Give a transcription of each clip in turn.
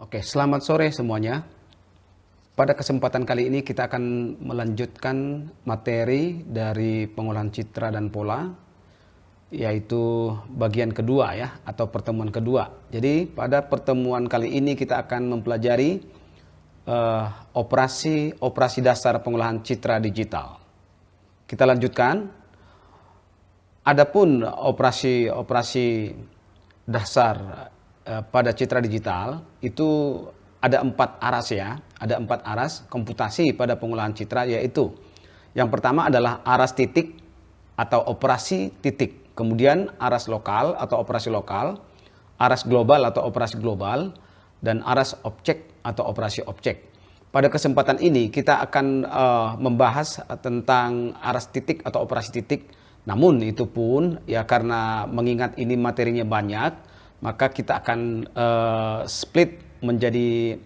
Oke, selamat sore semuanya. Pada kesempatan kali ini kita akan melanjutkan materi dari pengolahan citra dan pola, yaitu bagian kedua ya, atau pertemuan kedua. Jadi pada pertemuan kali ini kita akan mempelajari operasi dasar pengolahan citra digital. Kita lanjutkan. Adapun operasi dasar pada citra digital itu ada 4 aras ya, ada 4 aras komputasi pada pengolahan citra, yaitu yang pertama adalah aras titik atau operasi titik, kemudian aras lokal atau operasi lokal, aras global atau operasi global, dan aras objek atau operasi objek. Pada kesempatan ini kita akan membahas tentang aras titik atau operasi titik. Namun itu pun ya, karena mengingat ini materinya banyak, maka kita akan split menjadi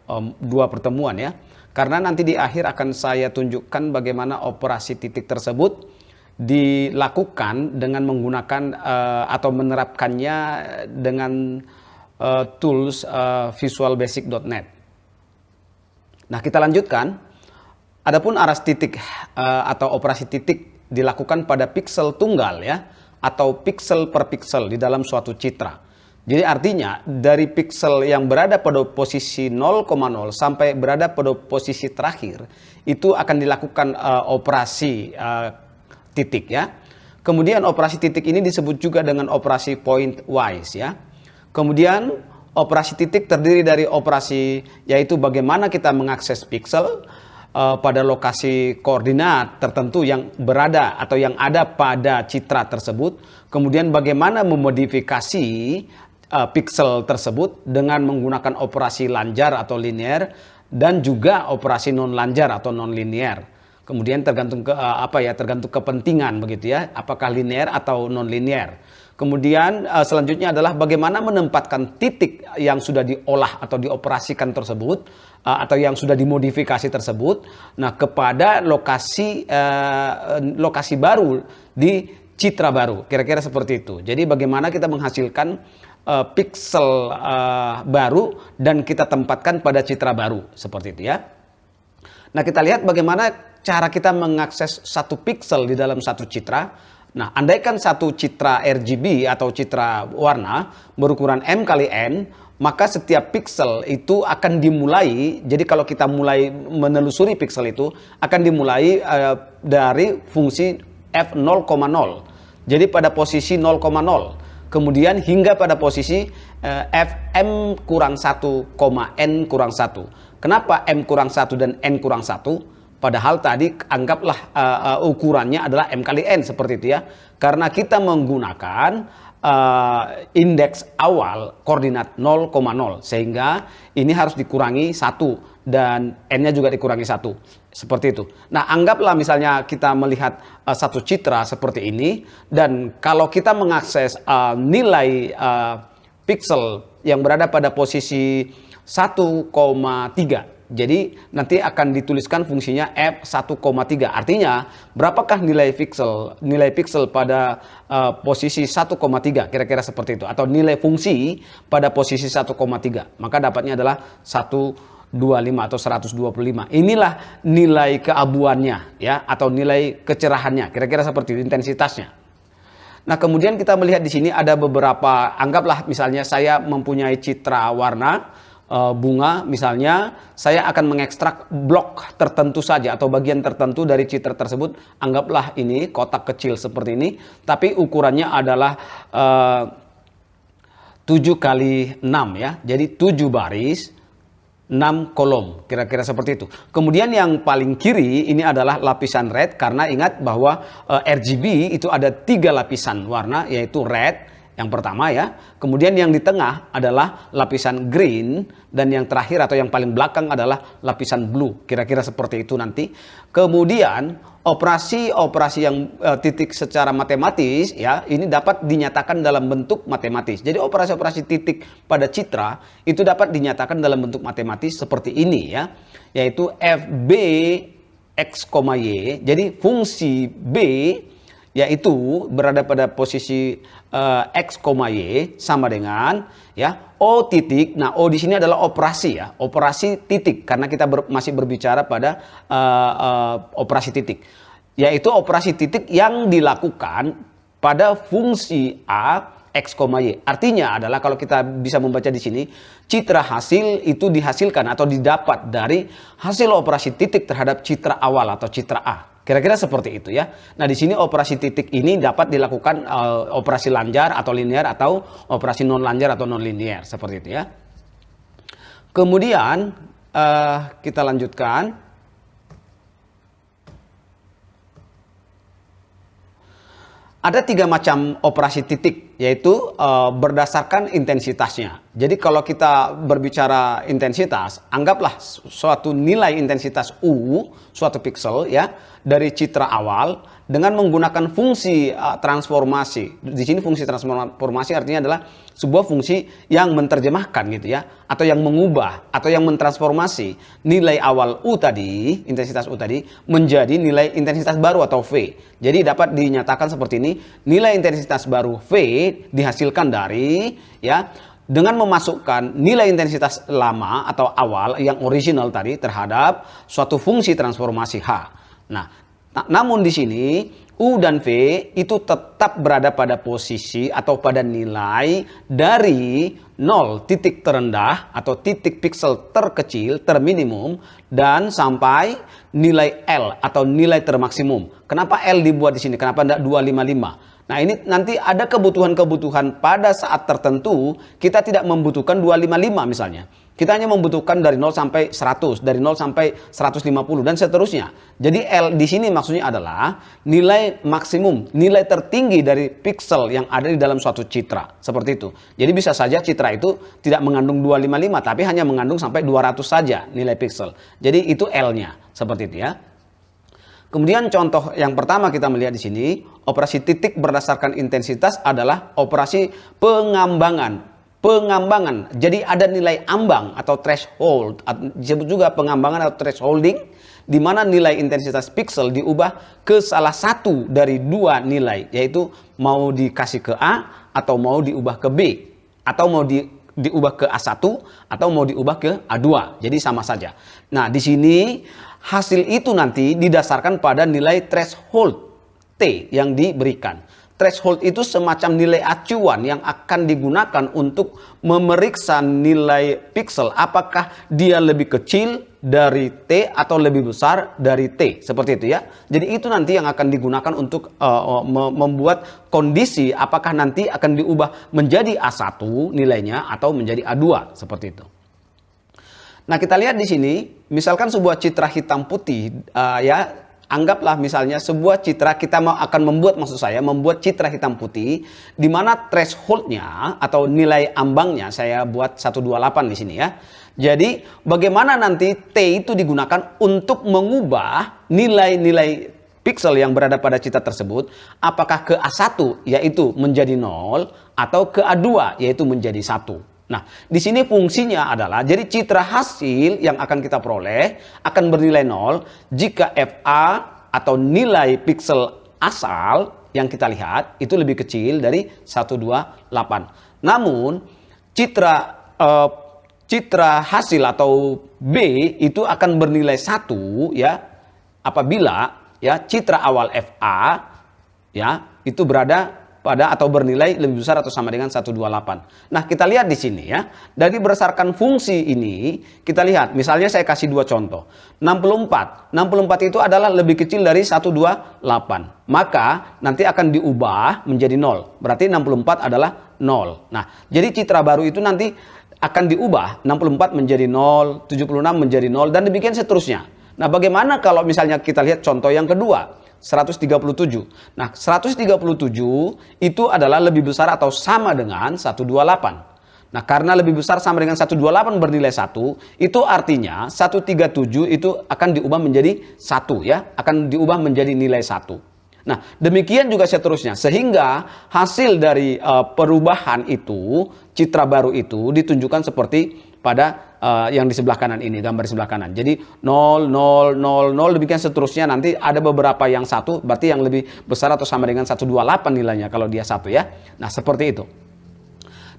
2 pertemuan ya. Karena nanti di akhir akan saya tunjukkan bagaimana operasi titik tersebut dilakukan dengan menggunakan atau menerapkannya dengan tools visualbasic.net. Nah, kita lanjutkan. Adapun aras titik atau operasi titik dilakukan pada piksel tunggal ya, atau piksel per piksel di dalam suatu citra. Jadi artinya dari piksel yang berada pada posisi 0,0 sampai berada pada posisi terakhir itu akan dilakukan operasi titik ya. Kemudian operasi titik ini disebut juga dengan operasi pointwise ya. Kemudian operasi titik terdiri dari operasi, yaitu bagaimana kita mengakses piksel pada lokasi koordinat tertentu yang berada atau yang ada pada citra tersebut. Kemudian bagaimana memodifikasi piksel tersebut dengan menggunakan operasi lanjar atau linear dan juga operasi non lanjar atau non linear. Kemudian tergantung tergantung kepentingan begitu ya, apakah linear atau non linear. Kemudian selanjutnya adalah bagaimana menempatkan titik yang sudah diolah atau dioperasikan tersebut atau yang sudah dimodifikasi tersebut, nah, kepada lokasi baru di citra baru. Kira-kira seperti itu. Jadi bagaimana kita menghasilkan piksel baru dan kita tempatkan pada citra baru seperti itu ya. Nah, kita lihat bagaimana cara kita mengakses satu piksel di dalam satu citra. Nah, andaikan satu citra RGB atau citra warna berukuran M kali N, maka setiap piksel itu akan dimulai. Jadi kalau kita mulai menelusuri piksel itu akan dimulai dari fungsi F0,0. Jadi pada posisi 0,0. Kemudian hingga pada posisi Fm kurang 1, N kurang 1. Kenapa M kurang 1 dan N kurang 1? Padahal tadi anggaplah ukurannya adalah M kali N seperti itu ya. Karena kita menggunakan indeks awal koordinat 0,0. Sehingga ini harus dikurangi 1 dan N-nya juga dikurangi 1. Seperti itu. Nah, anggaplah misalnya kita melihat satu citra seperti ini. Dan kalau kita mengakses nilai piksel yang berada pada posisi 1,3. Jadi nanti akan dituliskan fungsinya F1,3. Artinya berapakah nilai piksel pada posisi 1,3, kira-kira seperti itu. Atau nilai fungsi pada posisi 1,3. Maka dapatnya adalah 125 atau 125. Inilah nilai keabuannya ya, atau nilai kecerahannya. Kira-kira seperti itu, intensitasnya. Nah, kemudian kita melihat di sini ada beberapa, anggaplah misalnya saya mempunyai citra warna bunga, misalnya saya akan mengekstrak blok tertentu saja atau bagian tertentu dari citra tersebut. Anggaplah ini kotak kecil seperti ini, tapi ukurannya adalah 7 kali 6 ya. Jadi 7 baris 6 kolom, kira-kira seperti itu. Kemudian yang paling kiri ini adalah lapisan red, karena ingat bahwa RGB itu ada 3 lapisan warna, yaitu red yang pertama ya, kemudian yang di tengah adalah lapisan green, dan yang terakhir atau yang paling belakang adalah lapisan blue. Kira-kira seperti itu nanti. Kemudian operasi-operasi yang titik secara matematis ya, ini dapat dinyatakan dalam bentuk matematis. Jadi operasi-operasi titik pada citra itu dapat dinyatakan dalam bentuk matematis seperti ini ya, yaitu FB X, Y. Jadi fungsi B yaitu berada pada posisi X, Y sama dengan ya O titik. Nah, O di sini adalah operasi ya, operasi titik, karena kita masih berbicara pada operasi titik, yaitu operasi titik yang dilakukan pada fungsi A X, Y. Artinya adalah kalau kita bisa membaca di sini, citra hasil itu dihasilkan atau didapat dari hasil operasi titik terhadap citra awal atau citra A. Kira-kira seperti itu ya. Nah, di sini operasi titik ini dapat dilakukan operasi lanjar atau linear atau operasi non lanjar atau non linear seperti itu ya. Kemudian kita lanjutkan. Ada 3 macam operasi titik, yaitu berdasarkan intensitasnya. Jadi kalau kita berbicara intensitas, anggaplah suatu nilai intensitas U, suatu pixel ya, dari citra awal dengan menggunakan fungsi transformasi. Di sini fungsi transformasi artinya adalah sebuah fungsi yang menerjemahkan gitu ya, atau yang mengubah atau yang mentransformasi nilai awal U tadi, intensitas U tadi menjadi nilai intensitas baru atau V. Jadi dapat dinyatakan seperti ini, nilai intensitas baru V dihasilkan dari ya dengan memasukkan nilai intensitas lama atau awal yang original tadi terhadap suatu fungsi transformasi H. Nah, namun di sini U dan V itu tetap berada pada posisi atau pada nilai dari 0 titik terendah atau titik pixel terkecil, terminimum, dan sampai nilai L atau nilai termaksimum. Kenapa L dibuat di sini? Kenapa tidak 255? Nah, ini nanti ada kebutuhan-kebutuhan pada saat tertentu kita tidak membutuhkan 255 misalnya. Kita hanya membutuhkan dari 0 sampai 100, dari 0 sampai 150 dan seterusnya. Jadi L di sini maksudnya adalah nilai maksimum, nilai tertinggi dari pixel yang ada di dalam suatu citra. Seperti itu. Jadi bisa saja citra itu tidak mengandung 255 tapi hanya mengandung sampai 200 saja nilai pixel. Jadi itu L-nya. Seperti itu ya. Kemudian contoh yang pertama kita melihat di sini, operasi titik berdasarkan intensitas adalah operasi pengambangan. Pengambangan, jadi ada nilai ambang atau threshold, disebut juga pengambangan atau thresholding, di mana nilai intensitas pixel diubah ke salah satu dari 2 nilai, yaitu mau dikasih ke A atau mau diubah ke B, atau mau diubah ke A1 atau mau diubah ke A2, jadi sama saja. Nah, di sini hasil itu nanti didasarkan pada nilai threshold T yang diberikan. Threshold itu semacam nilai acuan yang akan digunakan untuk memeriksa nilai pixel apakah dia lebih kecil dari T atau lebih besar dari T. Seperti itu ya. Jadi itu nanti yang akan digunakan untuk membuat kondisi apakah nanti akan diubah menjadi A1 nilainya atau menjadi A2. Seperti itu. Nah, kita lihat di sini, misalkan sebuah citra hitam putih ya. Anggaplah misalnya sebuah citra kita akan membuat citra hitam putih di mana thresholdnya atau nilai ambangnya saya buat 128 di sini ya. Jadi bagaimana nanti T itu digunakan untuk mengubah nilai-nilai pixel yang berada pada citra tersebut apakah ke A1 yaitu menjadi 0 atau ke A2 yaitu menjadi 1. Nah, di sini fungsinya adalah jadi citra hasil yang akan kita peroleh akan bernilai 0 jika FA atau nilai pixel asal yang kita lihat itu lebih kecil dari 128. Namun citra hasil atau B itu akan bernilai 1 ya apabila ya citra awal FA ya itu berada pada atau bernilai lebih besar atau sama dengan 128. Nah, kita lihat di sini ya. Dari berdasarkan fungsi ini, kita lihat. Misalnya saya kasih 2 contoh. 64. 64 itu adalah lebih kecil dari 128. Maka nanti akan diubah menjadi 0. Berarti 64 adalah 0. Nah, jadi citra baru itu nanti akan diubah 64 menjadi 0, 76 menjadi 0 dan demikian seterusnya. Nah, bagaimana kalau misalnya kita lihat contoh yang kedua? 137. Nah, 137 itu adalah lebih besar atau sama dengan 128. Nah, karena lebih besar sama dengan 128 bernilai 1, itu artinya 137 itu akan diubah menjadi 1 ya, akan diubah menjadi nilai 1. Nah, demikian juga seterusnya. Sehingga hasil dari perubahan itu, citra baru itu ditunjukkan seperti pada yang di sebelah kanan ini, gambar di sebelah kanan. Jadi 0, 0, 0, 0, demikian seterusnya. Nanti ada beberapa yang 1, berarti yang lebih besar atau sama dengan 128 nilainya kalau dia 1 ya. Nah, seperti itu.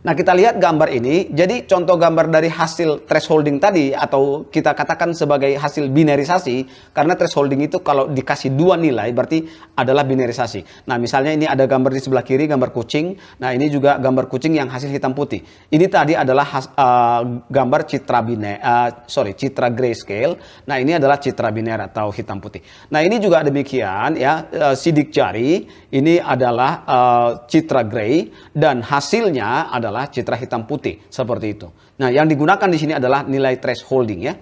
Nah, kita lihat gambar ini. Jadi contoh gambar dari hasil thresholding tadi, atau kita katakan sebagai hasil binarisasi, karena thresholding itu kalau dikasih 2 nilai berarti adalah binarisasi. Nah, misalnya ini ada gambar di sebelah kiri, gambar kucing. Nah, ini juga gambar kucing yang hasil hitam putih. Ini tadi adalah gambar citra grayscale. Nah, ini adalah citra biner atau hitam putih. Nah, ini juga demikian ya, sidik jari ini adalah citra gray, dan hasilnya adalah citra hitam putih seperti itu. Nah, yang digunakan di sini adalah nilai thresholding ya.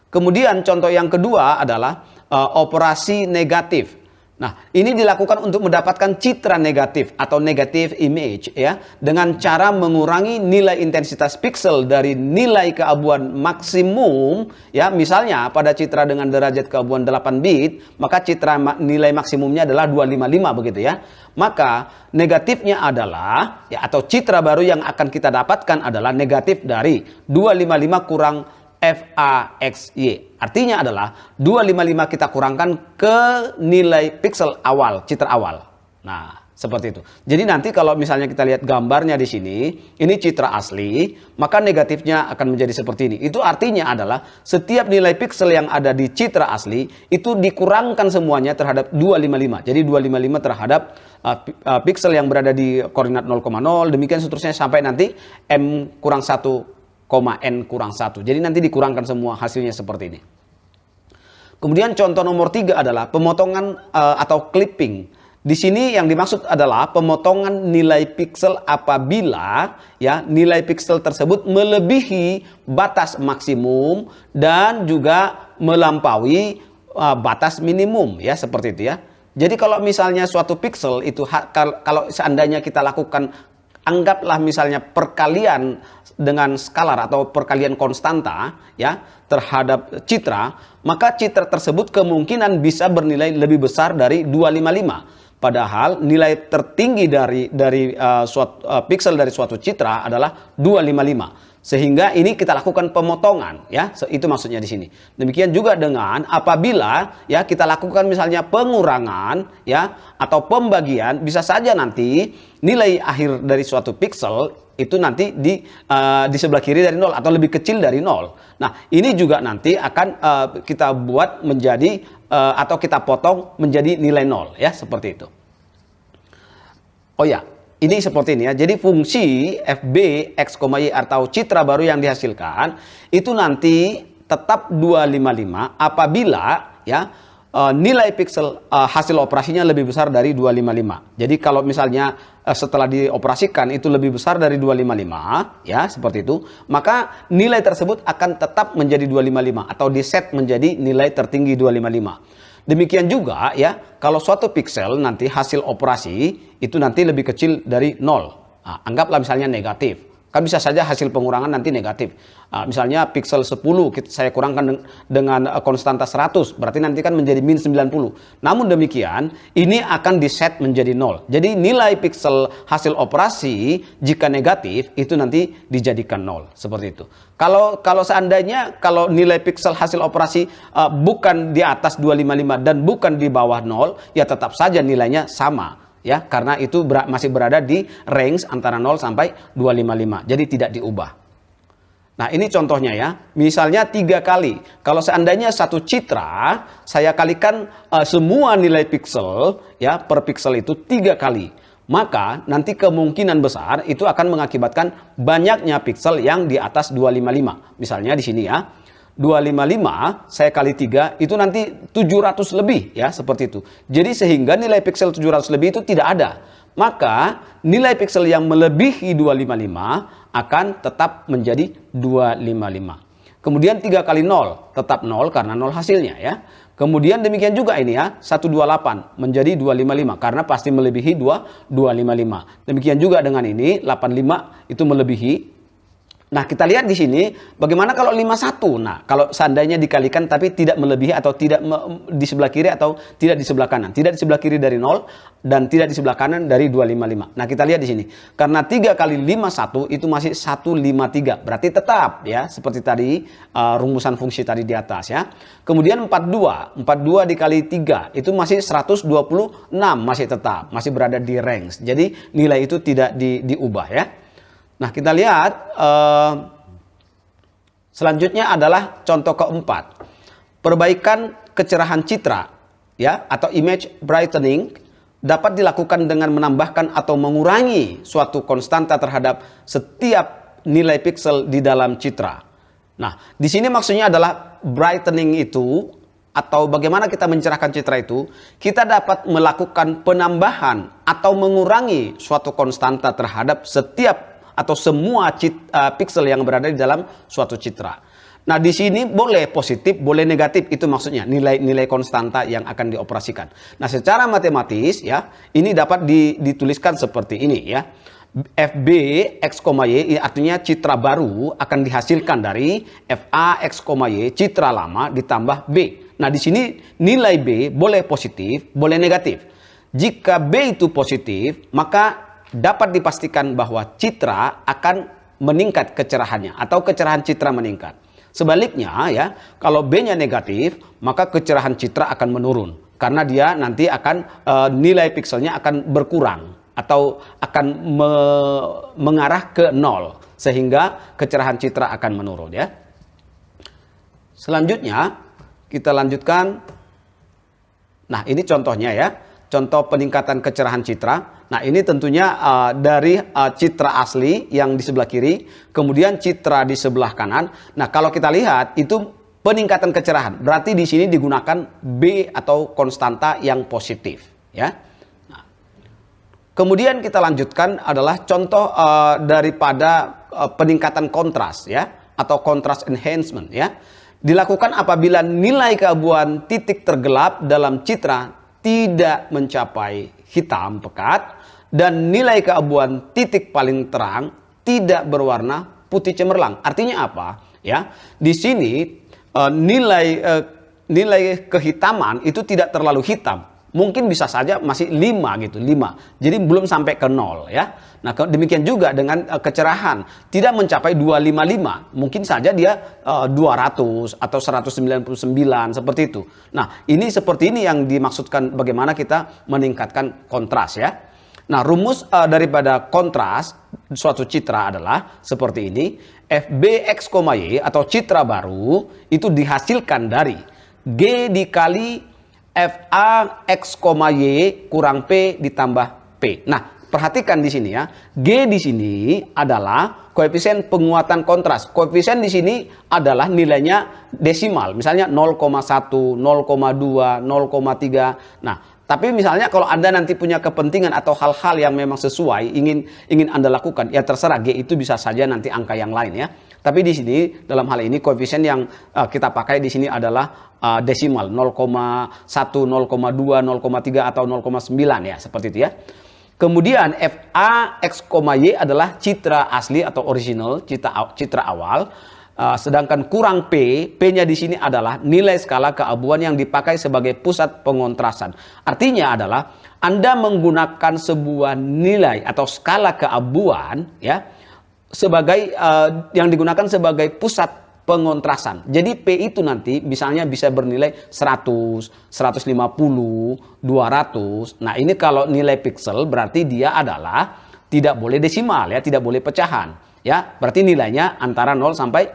Kemudian contoh yang kedua adalah operasi negatif. Nah, ini dilakukan untuk mendapatkan citra negatif atau negative image ya, dengan cara mengurangi nilai intensitas pixel dari nilai keabuan maksimum ya. Misalnya pada citra dengan derajat keabuan 8 bit, maka citra nilai maksimumnya adalah 255 begitu ya. Maka negatifnya adalah ya, atau citra baru yang akan kita dapatkan adalah negatif dari 255 kurang FAXY. Artinya adalah 255 kita kurangkan ke nilai pixel awal, citra awal. Nah, seperti itu. Jadi nanti kalau misalnya kita lihat gambarnya di sini, ini citra asli, maka negatifnya akan menjadi seperti ini. Itu artinya adalah setiap nilai pixel yang ada di citra asli itu dikurangkan semuanya terhadap 255. Jadi 255 terhadap pixel yang berada di koordinat 0,0, demikian seterusnya sampai nanti M kurang 1, N kurang 1. Jadi nanti dikurangkan semua hasilnya seperti ini. Kemudian contoh nomor 3 adalah pemotongan atau clipping. Di sini yang dimaksud adalah pemotongan nilai pixel apabila ya nilai pixel tersebut melebihi batas maksimum dan juga melampaui batas minimum ya, seperti itu ya. Jadi kalau misalnya suatu pixel itu kalau seandainya kita lakukan, anggaplah misalnya perkalian dengan skalar atau perkalian konstanta ya terhadap citra, maka citra tersebut kemungkinan bisa bernilai lebih besar dari 255. Padahal nilai tertinggi dari suatu pixel dari suatu citra adalah 255. Sehingga ini kita lakukan pemotongan ya, itu maksudnya di sini. Demikian juga dengan apabila ya kita lakukan misalnya pengurangan ya atau pembagian, bisa saja nanti nilai akhir dari suatu pixel itu nanti di sebelah kiri dari 0 atau lebih kecil dari 0. Nah, ini juga nanti akan kita buat menjadi atau kita potong menjadi nilai 0 ya, seperti itu. Oh ya, ini seperti ini ya. Jadi fungsi FB X, Y atau citra baru yang dihasilkan itu nanti tetap 255 apabila ya nilai pixel hasil operasinya lebih besar dari 255. Jadi kalau misalnya setelah dioperasikan itu lebih besar dari 255 ya, seperti itu, maka nilai tersebut akan tetap menjadi 255 atau diset menjadi nilai tertinggi 255. Demikian juga ya, kalau suatu pixel nanti hasil operasi itu nanti lebih kecil dari 0. Nah, anggaplah misalnya negatif. Kan bisa saja hasil pengurangan nanti negatif. Misalnya pixel 10 saya kurangkan dengan konstanta 100, berarti nanti kan menjadi min 90. Namun demikian, ini akan diset menjadi 0. Jadi nilai pixel hasil operasi jika negatif itu nanti dijadikan 0, seperti itu. Kalau seandainya kalau nilai pixel hasil operasi bukan di atas 255 dan bukan di bawah 0, ya tetap saja nilainya sama. Ya, karena itu masih berada di range antara 0 sampai 255. Jadi tidak diubah. Nah, ini contohnya ya. Misalnya 3 kali. Kalau seandainya satu citra, saya kalikan semua nilai pixel ya per pixel itu 3 kali. Maka nanti kemungkinan besar itu akan mengakibatkan banyaknya pixel yang di atas 255. Misalnya di sini ya. 255 saya kali 3 itu nanti 700 lebih ya, seperti itu. Jadi sehingga nilai pixel 700 lebih itu tidak ada. Maka nilai pixel yang melebihi 255 akan tetap menjadi 255. Kemudian 3 kali 0 tetap 0 karena 0 hasilnya ya. Kemudian demikian juga ini ya, 128 menjadi 255 karena pasti melebihi 255. Demikian juga dengan ini 85 itu melebihi Nah, kita lihat di sini bagaimana kalau 51. Nah, kalau seandainya dikalikan tapi tidak melebihi atau tidak di sebelah kiri atau tidak di sebelah kanan. Tidak di sebelah kiri dari 0 dan tidak di sebelah kanan dari 255. Nah, kita lihat di sini. Karena 3 kali 51 itu masih 153. Berarti tetap ya, seperti tadi rumusan fungsi tadi di atas ya. Kemudian 42. 42 dikali 3 itu masih 126, masih tetap, masih berada di range. Jadi nilai itu tidak diubah ya. Nah, kita lihat selanjutnya adalah contoh keempat. Perbaikan kecerahan citra ya atau image brightening dapat dilakukan dengan menambahkan atau mengurangi suatu konstanta terhadap setiap nilai pixel di dalam citra. Nah, di sini maksudnya adalah brightening itu atau bagaimana kita mencerahkan citra itu, kita dapat melakukan penambahan atau mengurangi suatu konstanta terhadap setiap atau semua pixel yang berada di dalam suatu citra. Nah, di sini boleh positif, boleh negatif, itu maksudnya nilai-nilai konstanta yang akan dioperasikan. Nah, secara matematis ya, ini dapat dituliskan seperti ini ya. FB X, Y artinya citra baru akan dihasilkan dari FA X, Y citra lama ditambah B. Nah, di sini nilai B boleh positif, boleh negatif. Jika B itu positif, maka dapat dipastikan bahwa citra akan meningkat kecerahannya atau kecerahan citra meningkat. Sebaliknya ya, kalau B-nya negatif, maka kecerahan citra akan menurun karena dia nanti akan nilai pixelnya akan berkurang atau akan mengarah ke 0 sehingga kecerahan citra akan menurun ya. Selanjutnya kita lanjutkan. Nah, ini contohnya ya. Contoh peningkatan kecerahan citra. Nah, ini tentunya dari citra asli yang di sebelah kiri, kemudian citra di sebelah kanan. Nah, kalau kita lihat itu peningkatan kecerahan. Berarti di sini digunakan B atau konstanta yang positif, ya. Nah, kemudian kita lanjutkan adalah contoh daripada peningkatan kontras, ya, atau contrast enhancement, ya. Dilakukan apabila nilai keabuan titik tergelap dalam citra tidak mencapai hitam pekat dan nilai keabuan titik paling terang tidak berwarna putih cemerlang. Artinya apa? Ya, di sini nilai kehitaman itu tidak terlalu hitam. Mungkin bisa saja masih 5 gitu, 5. Jadi belum sampai ke 0 ya. Nah, demikian juga dengan kecerahan tidak mencapai 255. Mungkin saja dia 200 atau 199 seperti itu. Nah, ini seperti ini yang dimaksudkan bagaimana kita meningkatkan kontras ya. Nah, rumus daripada kontras suatu citra adalah seperti ini. FBX, Y atau citra baru itu dihasilkan dari G dikali FA X, Y kurang P ditambah P. Nah, perhatikan di sini ya. G di sini adalah koefisien penguatan kontras. Koefisien di sini adalah nilainya desimal. Misalnya 0,1, 0,2, 0,3. Nah, tapi misalnya kalau Anda nanti punya kepentingan atau hal-hal yang memang sesuai ingin Anda lakukan, ya terserah, G itu bisa saja nanti angka yang lain ya. Tapi di sini dalam hal ini koefisien yang kita pakai di sini adalah desimal 0,1, 0,2, 0,3 atau 0,9 ya, seperti itu ya. Kemudian FA X, Y adalah citra asli atau original, citra awal. Sedangkan kurang P, P-nya di sini adalah nilai skala keabuan yang dipakai sebagai pusat pengontrasan. Artinya adalah Anda menggunakan sebuah nilai atau skala keabuan ya sebagai yang digunakan sebagai pusat pengontrasan. Jadi P itu nanti misalnya bisa bernilai 100, 150, 200. Nah, ini kalau nilai pixel berarti dia adalah tidak boleh desimal ya, tidak boleh pecahan. Ya, berarti nilainya antara 0 sampai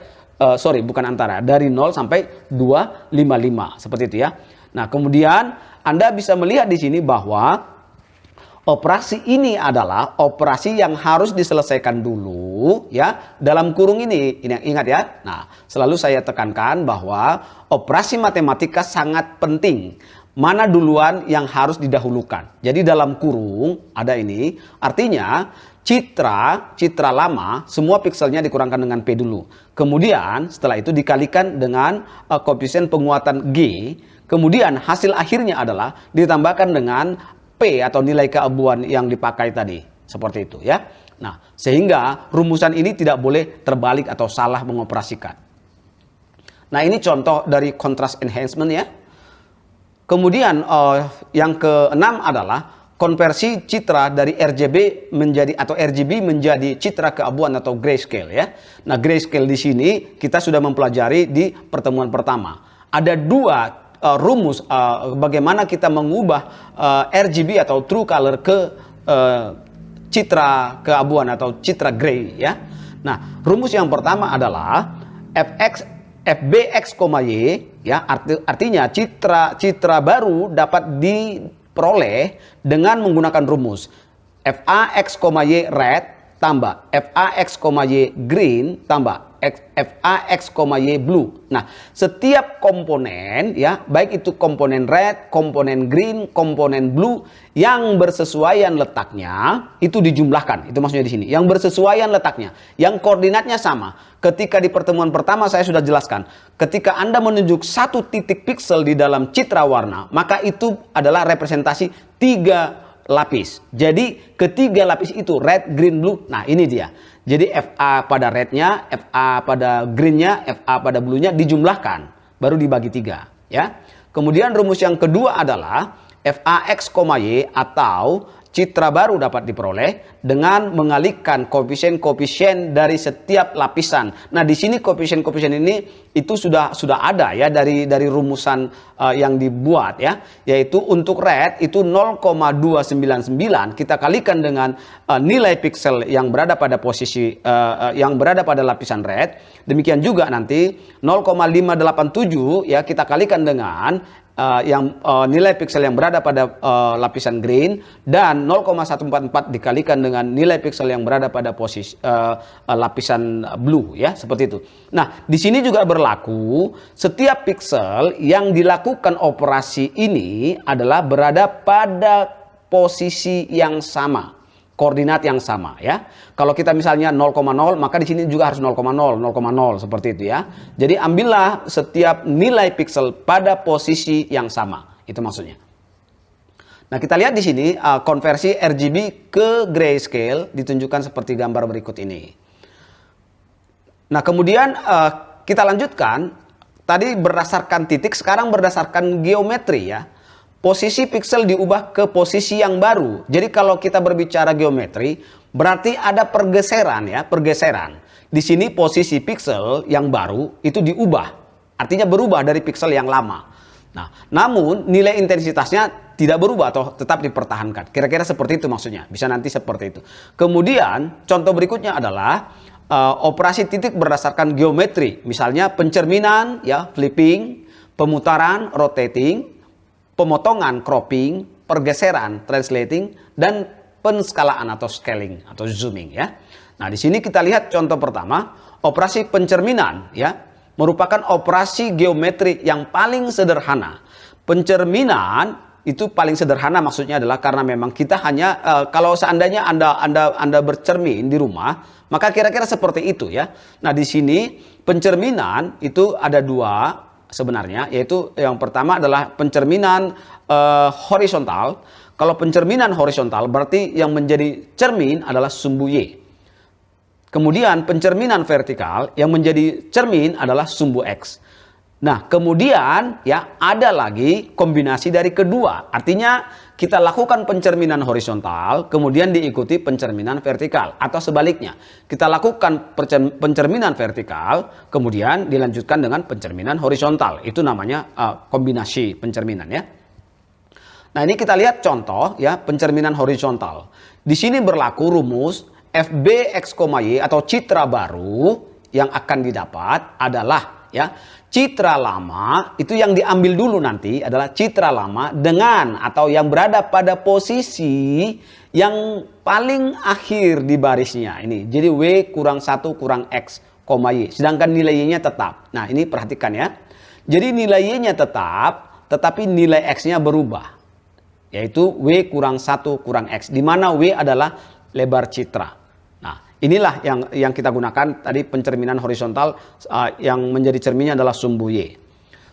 dari 0 sampai 255 seperti itu ya. Nah, kemudian Anda bisa melihat di sini bahwa operasi ini adalah operasi yang harus diselesaikan dulu ya dalam kurung ini. Ingat ya. Nah, selalu saya tekankan bahwa operasi matematika sangat penting. Mana duluan yang harus didahulukan. Jadi dalam kurung ada ini, artinya citra lama semua pixelnya dikurangkan dengan P dulu. Kemudian setelah itu dikalikan dengan koefisien penguatan G. Kemudian hasil akhirnya adalah ditambahkan dengan P atau nilai keabuan yang dipakai tadi. Seperti itu ya. Nah, sehingga rumusan ini tidak boleh terbalik atau salah mengoperasikan. Nah, ini contoh dari contrast enhancement ya. Kemudian yang keenam adalah konversi citra dari RGB menjadi atau RGB menjadi citra keabuan atau grayscale ya. Nah, grayscale di sini kita sudah mempelajari di pertemuan pertama. Ada dua rumus bagaimana kita mengubah RGB atau true color ke citra keabuan atau citra gray ya. Nah, rumus yang pertama adalah fbx, y ya, artinya citra baru dapat diperoleh dengan menggunakan rumus fax, y red tambah fax, y green tambah fax, y blue. Nah, setiap komponen ya, baik itu komponen red, komponen green, komponen blue yang bersesuaian letaknya itu dijumlahkan. Itu maksudnya di sini. Yang bersesuaian letaknya, yang koordinatnya sama. Ketika di pertemuan pertama saya sudah jelaskan, ketika Anda menunjuk satu titik piksel di dalam citra warna, maka itu adalah representasi 3 lapis. Jadi ketiga lapis itu red, green, blue. Nah, ini dia. Jadi FA pada rednya, FA pada greennya, FA pada blue-nya dijumlahkan, baru dibagi 3 ya. Kemudian rumus yang kedua adalah FAX, Y atau citra baru dapat diperoleh dengan mengalihkan koefisien-koefisien dari setiap lapisan. Nah, di sini koefisien-koefisien ini itu sudah ada ya dari rumusan yang dibuat ya, yaitu untuk red itu 0,299 kita kalikan dengan nilai piksel yang berada pada posisi yang berada pada lapisan red. Demikian juga nanti 0,587 ya kita kalikan dengan nilai piksel yang berada pada lapisan green, dan 0,144 dikalikan dengan nilai piksel yang berada pada posisi lapisan blue ya, seperti itu. Nah, di sini juga berlaku setiap piksel yang dilakukan operasi ini adalah berada pada posisi yang sama, koordinat yang sama ya. Kalau kita misalnya 0,0 maka di sini juga harus 0,0 seperti itu ya. Jadi ambillah setiap nilai piksel pada posisi yang sama. Itu maksudnya. Nah, kita lihat di sini konversi RGB ke grayscale ditunjukkan seperti gambar berikut ini. Nah, kemudian kita lanjutkan tadi berdasarkan titik, sekarang berdasarkan geometri ya. Posisi piksel diubah ke posisi yang baru. Jadi kalau kita berbicara geometri, berarti ada pergeseran ya, pergeseran. Di sini posisi piksel yang baru itu diubah. Artinya berubah dari piksel yang lama. Nah, namun nilai intensitasnya tidak berubah atau tetap dipertahankan. Kira-kira seperti itu maksudnya. Bisa nanti seperti itu. Kemudian contoh berikutnya adalah operasi titik berdasarkan geometri. Misalnya pencerminan ya, flipping, pemutaran, rotating, pemotongan, cropping, pergeseran, translating, dan penskalaan atau scaling atau zooming ya. Nah, di sini kita lihat contoh pertama, operasi pencerminan ya, merupakan operasi geometri yang paling sederhana. Pencerminan itu paling sederhana maksudnya adalah karena memang kita hanya kalau seandainya Anda bercermin di rumah, maka kira-kira seperti itu ya. Nah, di sini pencerminan itu ada dua sebenarnya, yaitu yang pertama adalah pencerminan horizontal. Kalau pencerminan horizontal berarti yang menjadi cermin adalah sumbu Y. Kemudian pencerminan vertikal yang menjadi cermin adalah sumbu X. Nah, kemudian ya ada lagi kombinasi dari kedua. Artinya kita lakukan pencerminan horizontal, kemudian diikuti pencerminan vertikal. Atau sebaliknya, kita lakukan pencerminan vertikal, kemudian dilanjutkan dengan pencerminan horizontal. Itu namanya kombinasi pencerminan ya. Nah, ini kita lihat contoh ya, pencerminan horizontal. Di sini berlaku rumus fbx, y atau citra baru yang akan didapat adalah ya, citra lama itu yang diambil dulu nanti adalah citra lama dengan atau yang berada pada posisi yang paling akhir di barisnya ini. Jadi W kurang 1 kurang X, Y. Sedangkan nilai Y-nya tetap. Nah, ini perhatikan ya. Jadi nilai Y-nya tetap, tetapi nilai X-nya berubah. Yaitu W kurang 1 kurang X. Di mana W adalah lebar citra. Inilah yang kita gunakan tadi pencerminan horizontal, yang menjadi cerminnya adalah sumbu Y.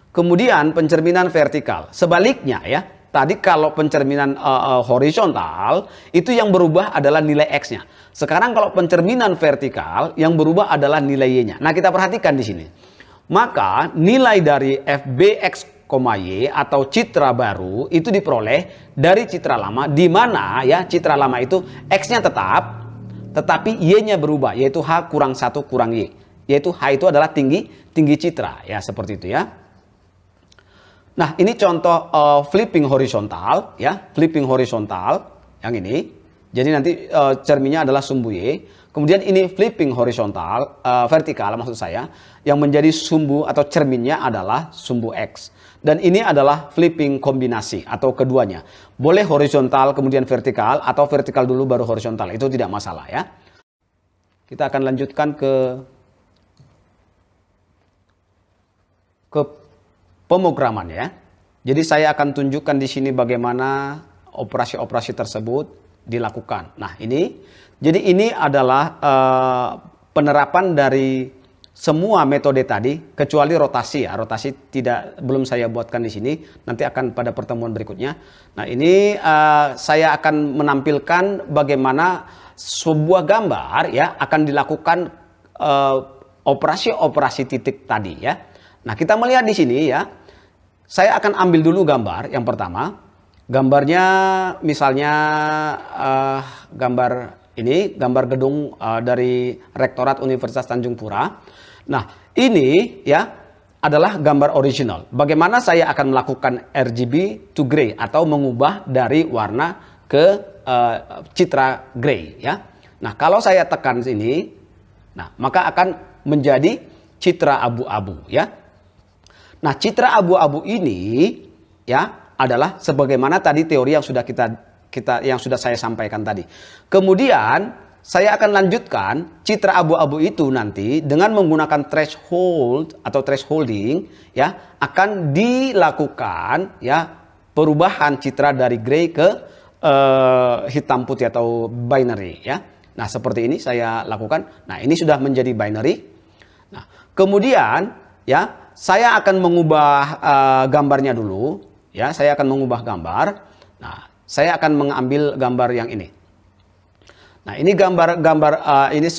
Kemudian pencerminan vertikal. Sebaliknya ya, Tadi kalau pencerminan horizontal, itu yang berubah adalah nilai X-nya. Sekarang kalau pencerminan vertikal, yang berubah adalah nilai Y-nya. Nah, kita perhatikan di sini. Maka nilai dari Fbx, Y atau citra baru itu diperoleh dari citra lama, di mana ya citra lama itu X-nya tetap, tetapi Y-nya berubah, yaitu H kurang 1 kurang Y. Yaitu H itu adalah tinggi citra, ya seperti itu ya. Nah, ini contoh flipping horizontal, ya, flipping horizontal yang ini. Jadi nanti cerminnya adalah sumbu Y. Kemudian ini flipping horizontal, vertikal maksud saya, yang menjadi sumbu atau cerminnya adalah sumbu X. Dan ini adalah flipping kombinasi atau keduanya. Boleh horizontal kemudian vertikal atau vertikal dulu baru horizontal, itu tidak masalah ya. Kita akan lanjutkan ke pemrograman ya. Jadi saya akan tunjukkan di sini bagaimana operasi-operasi tersebut dilakukan. Nah, jadi ini adalah penerapan dari semua metode tadi kecuali rotasi ya. Rotasi belum saya buatkan di sini, nanti akan pada pertemuan berikutnya. Nah, ini saya akan menampilkan bagaimana sebuah gambar ya akan dilakukan operasi-operasi titik tadi ya. Nah, kita melihat di sini ya. Saya akan ambil dulu gambar yang pertama. Gambarnya misalnya gambar ini, gambar gedung dari Rektorat Universitas Tanjung Pura. Nah, ini ya adalah gambar original. Bagaimana saya akan melakukan RGB to gray atau mengubah dari warna ke citra gray ya. Nah, kalau saya tekan sini, nah maka akan menjadi citra abu-abu ya. Nah, citra abu-abu ini ya adalah sebagaimana tadi teori yang sudah yang sudah saya sampaikan tadi. Kemudian saya akan lanjutkan citra abu-abu itu nanti dengan menggunakan threshold atau thresholding ya akan dilakukan ya perubahan citra dari gray ke hitam putih atau binary ya. Nah, seperti ini saya lakukan. Nah, ini sudah menjadi binary. Nah, kemudian ya saya akan mengubah gambarnya dulu ya, saya akan mengubah gambar. Nah, saya akan mengambil gambar yang ini. Nah, ini ini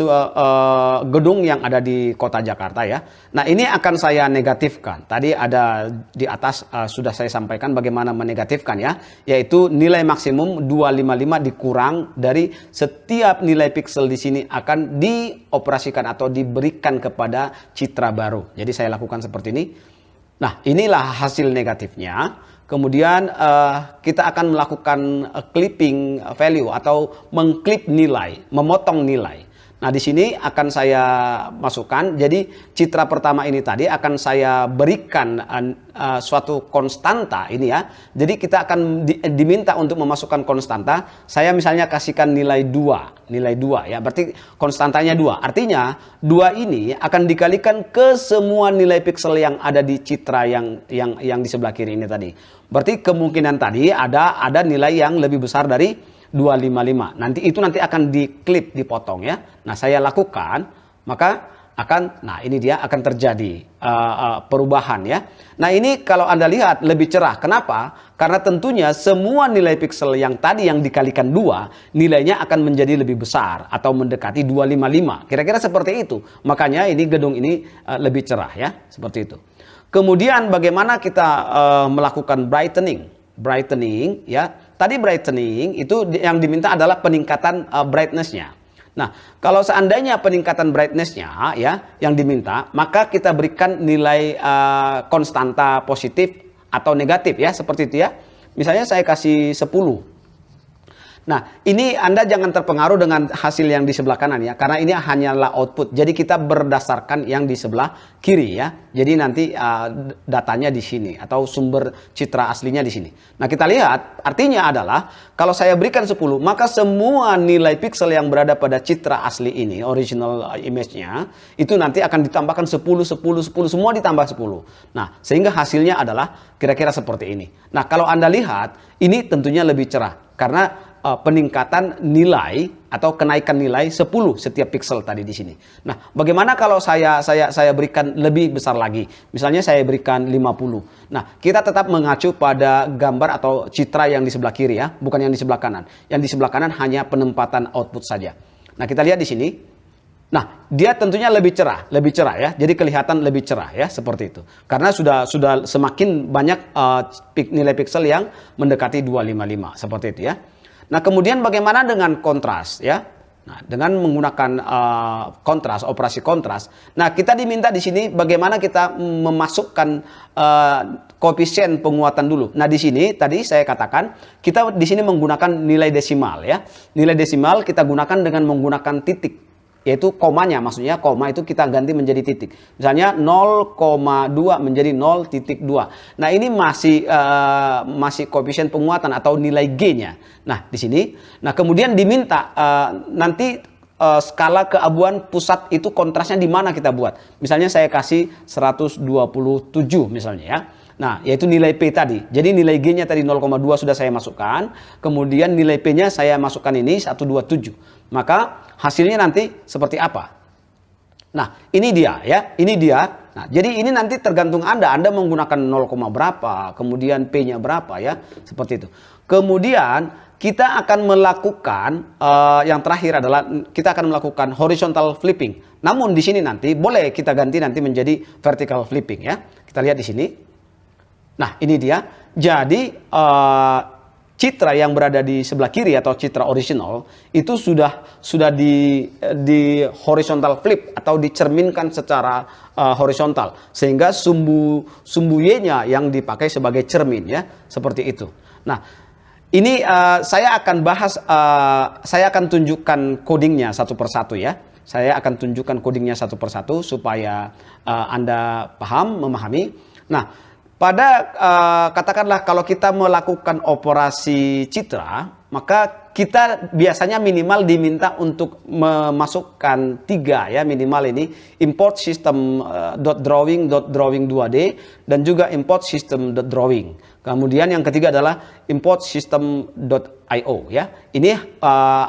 gedung yang ada di kota Jakarta ya. Nah, ini akan saya negatifkan. Tadi ada di atas sudah saya sampaikan bagaimana menegatifkan ya, yaitu nilai maksimum 255 dikurang dari setiap nilai pixel di sini akan dioperasikan atau diberikan kepada citra baru. Jadi saya lakukan seperti ini. Nah, inilah hasil negatifnya. Kemudian kita akan melakukan clipping value atau mengklip nilai, memotong nilai. Nah, di sini akan saya masukkan. Jadi citra pertama ini tadi akan saya berikan suatu konstanta ini ya. Jadi kita akan diminta untuk memasukkan konstanta. Saya misalnya kasihkan nilai 2 ya. Berarti konstantanya 2. Artinya 2 ini akan dikalikan ke semua nilai pixel yang ada di citra yang di sebelah kiri ini tadi. Berarti kemungkinan tadi ada nilai yang lebih besar dari 255. Nanti akan diklip, dipotong ya. Nah, saya lakukan, maka ini dia akan terjadi perubahan ya. Nah, ini kalau Anda lihat lebih cerah. Kenapa? Karena tentunya semua nilai pixel yang tadi yang dikalikan 2, nilainya akan menjadi lebih besar atau mendekati 255. Kira-kira seperti itu. Makanya ini gedung ini lebih cerah ya, seperti itu. Kemudian bagaimana kita melakukan brightening ya. Tadi brightening itu yang diminta adalah peningkatan brightness-nya. Nah, kalau seandainya peningkatan brightness-nya ya yang diminta, maka kita berikan nilai konstanta positif atau negatif ya, seperti itu ya. Misalnya saya kasih 10. Nah, ini Anda jangan terpengaruh dengan hasil yang di sebelah kanan ya, karena ini hanyalah output. Jadi kita berdasarkan yang di sebelah kiri ya. Jadi nanti datanya di sini atau sumber citra aslinya di sini. Nah, kita lihat artinya adalah kalau saya berikan 10, maka semua nilai pixel yang berada pada citra asli ini, original image-nya, itu nanti akan ditambahkan 10, semua ditambah 10. Nah, sehingga hasilnya adalah kira-kira seperti ini. Nah, kalau Anda lihat, ini tentunya lebih cerah. Karena peningkatan nilai atau kenaikan nilai 10 setiap pixel tadi di sini. Nah, bagaimana kalau saya berikan lebih besar lagi? Misalnya saya berikan 50. Nah, kita tetap mengacu pada gambar atau citra yang di sebelah kiri ya, bukan yang di sebelah kanan. Yang di sebelah kanan hanya penempatan output saja. Nah, kita lihat di sini. Nah, dia tentunya lebih cerah ya. Jadi kelihatan lebih cerah ya, seperti itu. Karena sudah semakin banyak nilai pixel yang mendekati 255 seperti itu ya. Nah, kemudian bagaimana dengan kontras ya? Nah, dengan menggunakan kontras, operasi kontras. Nah, kita diminta di sini bagaimana kita memasukkan koefisien penguatan dulu. Nah, di sini tadi saya katakan kita di sini menggunakan nilai desimal ya. Nilai desimal kita gunakan dengan menggunakan titik, yaitu komanya, maksudnya koma itu kita ganti menjadi titik. Misalnya 0,2 menjadi 0,2. Nah, ini masih koefisien penguatan atau nilai G-nya. Nah, di sini. Nah, kemudian diminta nanti skala keabuan pusat itu kontrasnya di mana kita buat. Misalnya saya kasih 127 misalnya ya. Nah, yaitu nilai P tadi. Jadi nilai G-nya tadi 0,2 sudah saya masukkan. Kemudian nilai P-nya saya masukkan ini 127. Maka hasilnya nanti seperti apa? Nah, ini dia ya. Ini dia. Nah, jadi ini nanti tergantung Anda. Anda menggunakan 0, berapa, kemudian P-nya berapa ya. Seperti itu. Kemudian kita akan melakukan yang terakhir adalah kita akan melakukan horizontal flipping. Namun di sini nanti boleh kita ganti nanti menjadi vertical flipping ya. Kita lihat di sini. Nah, ini dia. Jadi citra yang berada di sebelah kiri atau citra original itu sudah di horizontal flip atau dicerminkan secara horizontal, sehingga sumbu Y-nya yang dipakai sebagai cermin ya, seperti itu. Nah, ini saya akan bahas, saya akan tunjukkan codingnya satu persatu ya. Saya akan tunjukkan codingnya satu persatu supaya Anda paham, memahami. Nah, pada katakanlah kalau kita melakukan operasi citra, maka kita biasanya minimal diminta untuk memasukkan 3 ya, minimal ini import system .drawing 2D dan juga import system .drawing. Kemudian yang ketiga adalah import system.io ya. Ini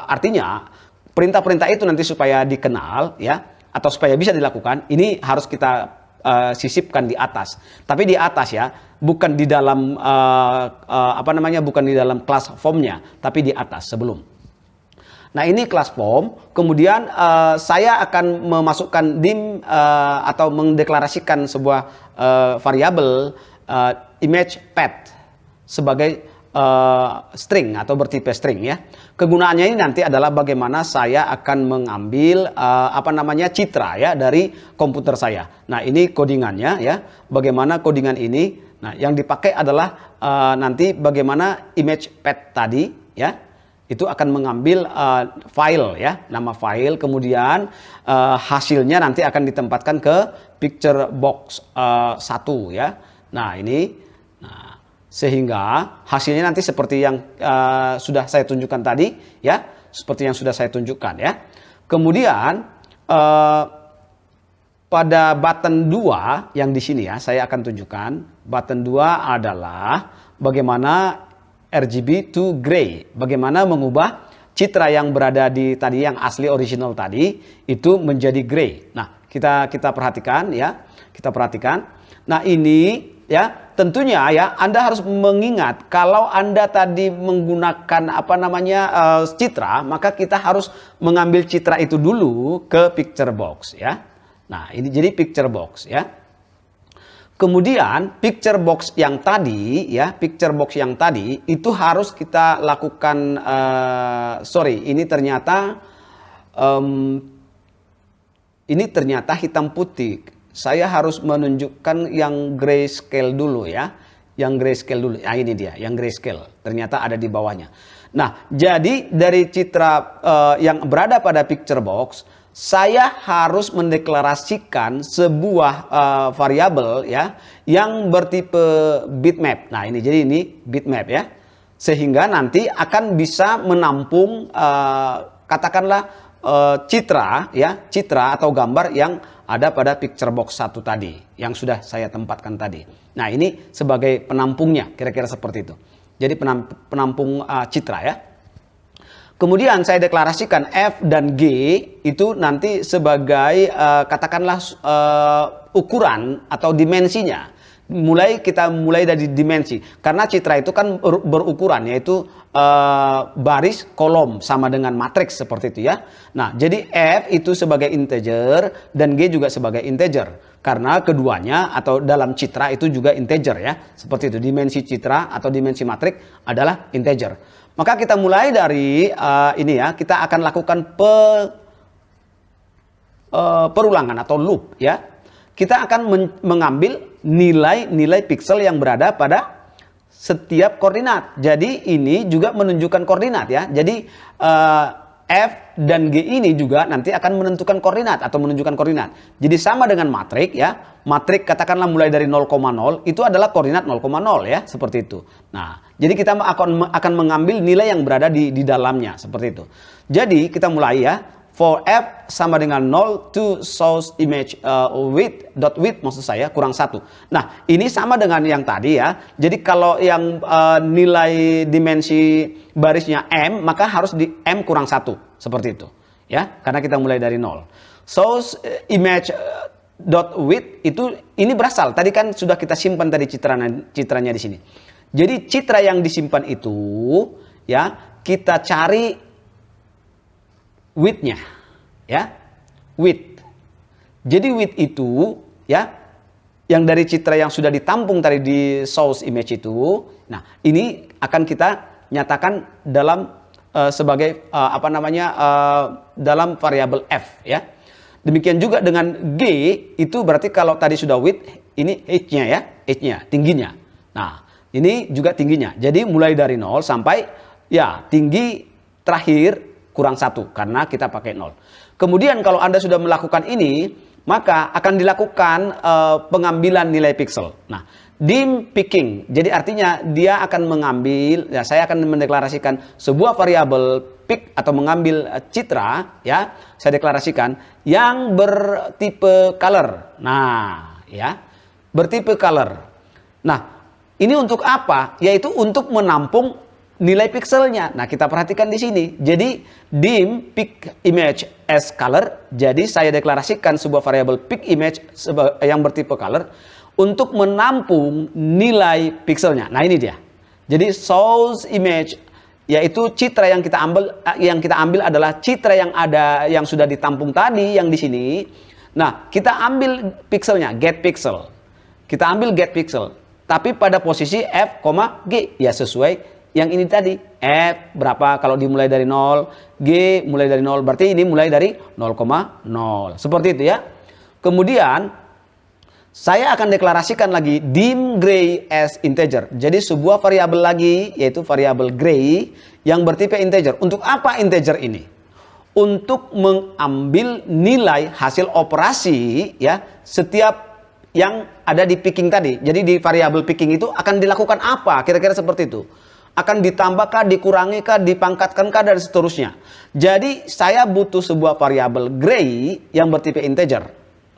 artinya perintah-perintah itu nanti supaya dikenal ya, atau supaya bisa dilakukan, ini harus kita sisipkan di atas. Tapi di atas ya, bukan di dalam bukan di dalam class form-nya, tapi di atas sebelum. Nah, ini class form. Kemudian saya akan memasukkan dim atau mendeklarasikan sebuah variabel image path sebagai string atau bertipe string ya. Kegunaannya ini nanti adalah bagaimana saya akan mengambil citra ya dari komputer saya. Nah, ini codingannya ya. Bagaimana codingan ini? Nah, yang dipakai adalah nanti bagaimana image path tadi ya. Itu akan mengambil file ya, nama file, kemudian hasilnya nanti akan ditempatkan ke picture box 1 ya. Nah, ini sehingga hasilnya nanti seperti yang sudah saya tunjukkan tadi ya, seperti yang sudah saya tunjukkan ya. Kemudian pada button 2 yang di sini ya, saya akan tunjukkan. Button 2 adalah bagaimana RGB to gray, bagaimana mengubah citra yang berada di tadi yang asli original tadi itu menjadi gray. Nah, kita perhatikan ya, kita perhatikan. Nah, ini ya, tentunya ya Anda harus mengingat kalau Anda tadi menggunakan citra, maka kita harus mengambil citra itu dulu ke picture box ya. Nah, ini jadi picture box ya. Kemudian picture box yang tadi ya, picture box yang tadi itu harus kita lakukan ini ternyata hitam putih. Saya harus menunjukkan yang grayscale dulu ya. Yang grayscale dulu. Nah, ini dia, yang grayscale. Ternyata ada di bawahnya. Nah, jadi dari citra yang berada pada picture box, saya harus mendeklarasikan sebuah variabel ya yang bertipe bitmap. Nah, ini jadi ini bitmap ya. Sehingga nanti akan bisa menampung katakanlah citra atau gambar yang ada pada picture box 1 tadi yang sudah saya tempatkan tadi. Nah, ini sebagai penampungnya, kira-kira seperti itu. Jadi penampung citra ya. Kemudian saya deklarasikan F dan G itu nanti sebagai katakanlah ukuran atau dimensinya. Kita mulai dari dimensi. Karena citra itu kan berukuran, yaitu baris, kolom sama dengan matriks seperti itu ya. Nah, jadi F itu sebagai integer dan G juga sebagai integer. Karena keduanya atau dalam citra itu juga integer ya. Seperti itu, dimensi citra atau dimensi matriks adalah integer. Maka kita mulai dari ini ya, kita akan lakukan perulangan atau loop ya. Kita akan mengambil nilai-nilai piksel yang berada pada setiap koordinat. Jadi ini juga menunjukkan koordinat ya. Jadi F dan G ini juga nanti akan menentukan koordinat atau menunjukkan koordinat. Jadi sama dengan matrik ya. Matrik katakanlah mulai dari 0,0 itu adalah koordinat 0,0 ya, seperti itu. Nah, jadi kita akan mengambil nilai yang berada di dalamnya seperti itu. Jadi kita mulai ya. For F sama dengan 0 to source image width maksud saya kurang 1. Nah, ini sama dengan yang tadi ya. Jadi kalau yang nilai dimensi barisnya M, maka harus di M kurang 1. Seperti itu. Ya, karena kita mulai dari 0. Source image width itu ini berasal. Tadi kan sudah kita simpan tadi citranya di sini. Jadi citra yang disimpan itu ya, kita cari width-nya ya, width. Jadi width itu ya, yang dari citra yang sudah ditampung tadi di source image itu. Nah, ini akan kita nyatakan dalam sebagai dalam variabel f ya. Demikian juga dengan G itu berarti kalau tadi sudah width, ini h-nya ya, h-nya tingginya. Nah, ini juga tingginya. Jadi mulai dari 0 sampai ya tinggi terakhir kurang 1 karena kita pakai 0. Kemudian kalau Anda sudah melakukan ini, maka akan dilakukan pengambilan nilai piksel. Nah, dim picking. Jadi artinya dia akan mengambil, ya saya akan mendeklarasikan sebuah variabel pick atau mengambil citra, ya saya deklarasikan yang bertipe color. Nah, ya bertipe color. Nah, ini untuk apa? Yaitu untuk menampung nilai pikselnya. Nah, kita perhatikan di sini. Jadi dim pick image as color. Jadi saya deklarasikan sebuah variabel pick image yang bertipe color untuk menampung nilai pikselnya. Nah, ini dia. Jadi source image yaitu citra yang kita ambil adalah citra yang sudah ditampung tadi yang di sini. Nah, kita ambil pikselnya, get pixel. Kita ambil get pixel. Tapi pada posisi F, G ya sesuai yang ini tadi, F berapa kalau dimulai dari 0, G mulai dari 0, berarti ini mulai dari 0,0. Seperti itu ya. Kemudian, saya akan deklarasikan lagi dim gray as integer. Jadi sebuah variabel lagi, yaitu variabel gray yang bertipe integer. Untuk apa integer ini? Untuk mengambil nilai hasil operasi ya setiap yang ada di picking tadi. Jadi di variabel picking itu akan dilakukan apa? Kira-kira seperti itu. Akan ditambahkah, dikurangikah, dipangkatkankah, dan seterusnya. Jadi saya butuh sebuah variabel gray yang bertipe integer.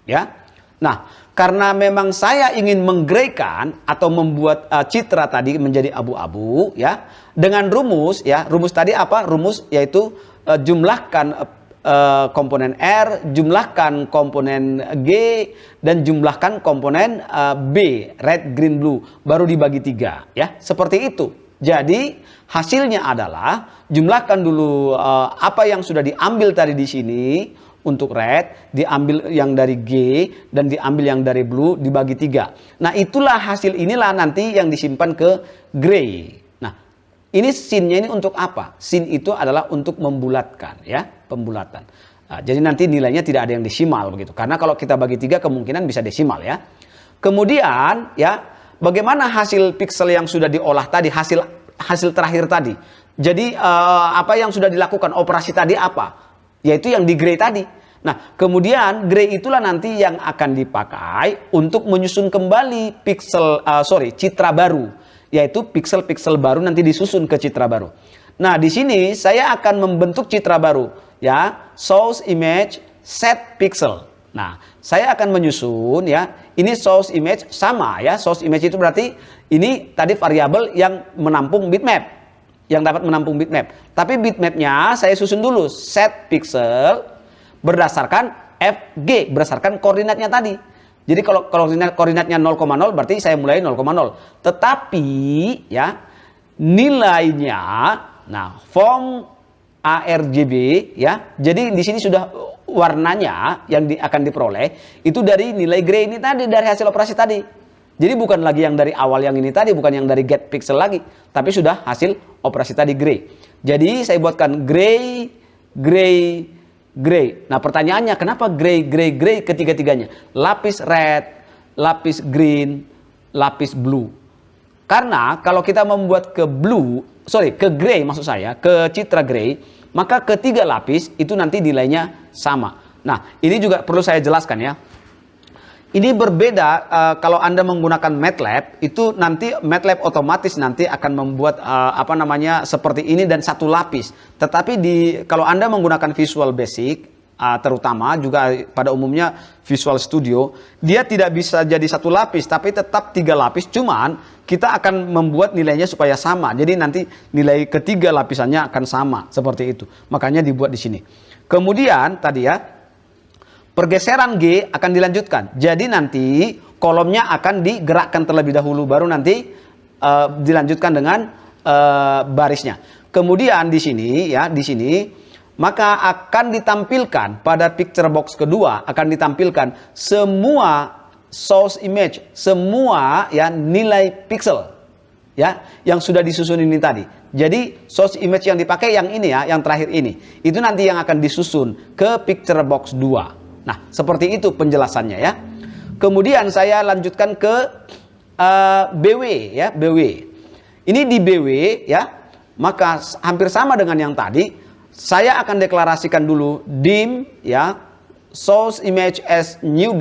Ya. Nah, karena memang saya ingin menggraykan atau membuat citra tadi menjadi abu-abu, ya, dengan rumus, ya, rumus tadi apa? Rumus yaitu jumlahkan komponen R, jumlahkan komponen G, dan jumlahkan komponen B, red, green, blue, baru dibagi 3, ya, seperti itu. Jadi hasilnya adalah jumlahkan dulu apa yang sudah diambil tadi di sini untuk red, diambil yang dari G dan diambil yang dari blue dibagi 3. Nah, itulah hasil inilah nanti yang disimpan ke gray. Nah, ini sin-nya ini untuk apa? Sin itu adalah untuk membulatkan ya, pembulatan. Nah, jadi nanti nilainya tidak ada yang desimal begitu. Karena kalau kita bagi 3 kemungkinan bisa desimal ya. Kemudian ya, bagaimana hasil piksel yang sudah diolah tadi, hasil terakhir tadi. Jadi apa yang sudah dilakukan, operasi tadi apa? Yaitu yang di gray tadi. Nah, kemudian gray itulah nanti yang akan dipakai untuk menyusun kembali citra baru. Yaitu piksel-piksel baru nanti disusun ke citra baru. Nah, di sini saya akan membentuk citra baru. Ya, source image set pixel. Nah, saya akan menyusun ya, ini source image sama ya, source image itu berarti ini tadi variabel yang menampung bitmap. yang dapat menampung bitmap. Tapi bitmapnya saya susun dulu set pixel berdasarkan FG, berdasarkan koordinatnya tadi. Jadi kalau koordinatnya 0,0 berarti saya mulai 0,0. Tetapi ya nilainya, nah form ARGB ya. Jadi di sini sudah warnanya yang akan diperoleh itu dari nilai gray ini tadi, dari hasil operasi tadi. Jadi bukan lagi yang dari awal yang ini tadi, bukan yang dari get pixel lagi, tapi sudah hasil operasi tadi gray. Jadi saya buatkan gray, gray, gray. Nah pertanyaannya kenapa gray, gray, gray ketiga-tiganya? Lapis red, lapis green, lapis blue. Karena kalau kita membuat ke gray maksud saya, ke citra gray, maka ketiga lapis itu nanti nilainya sama. Nah ini juga perlu saya jelaskan ya. Ini berbeda kalau Anda menggunakan MATLAB, itu nanti MATLAB otomatis nanti akan membuat seperti ini dan satu lapis. Tetapi kalau Anda menggunakan Visual Basic, terutama juga pada umumnya Visual Studio, dia tidak bisa jadi satu lapis, tapi tetap 3 lapis. Cuman kita akan membuat nilainya supaya sama. Jadi nanti nilai ketiga lapisannya akan sama seperti itu. Makanya dibuat di sini. Kemudian tadi ya, pergeseran G akan dilanjutkan. Jadi nanti kolomnya akan digerakkan terlebih dahulu, baru nanti dilanjutkan dengan barisnya. Kemudian di sini ya, maka akan ditampilkan pada picture box kedua, akan ditampilkan semua source image, semua ya nilai pixel ya yang sudah disusun ini tadi. Jadi source image yang dipakai yang ini ya, yang terakhir ini. Itu nanti yang akan disusun ke picture box 2. Nah, seperti itu penjelasannya ya. Kemudian saya lanjutkan ke BW ya, BW. Ini di BW ya, maka hampir sama dengan yang tadi. Saya akan deklarasikan dulu dim ya, source image as new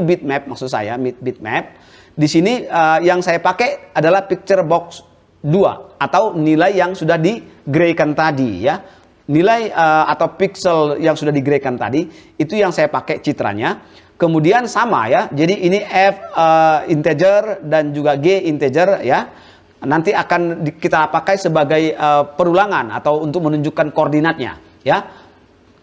bitmap maksud saya, bitmap. Di sini yang saya pakai adalah picture box 2 atau nilai yang sudah di-graykan tadi ya. Nilai atau pixel yang sudah digraykan tadi, itu yang saya pakai citranya. Kemudian sama ya, jadi ini F integer dan juga G integer ya. Nanti akan kita pakai sebagai perulangan atau untuk menunjukkan koordinatnya ya.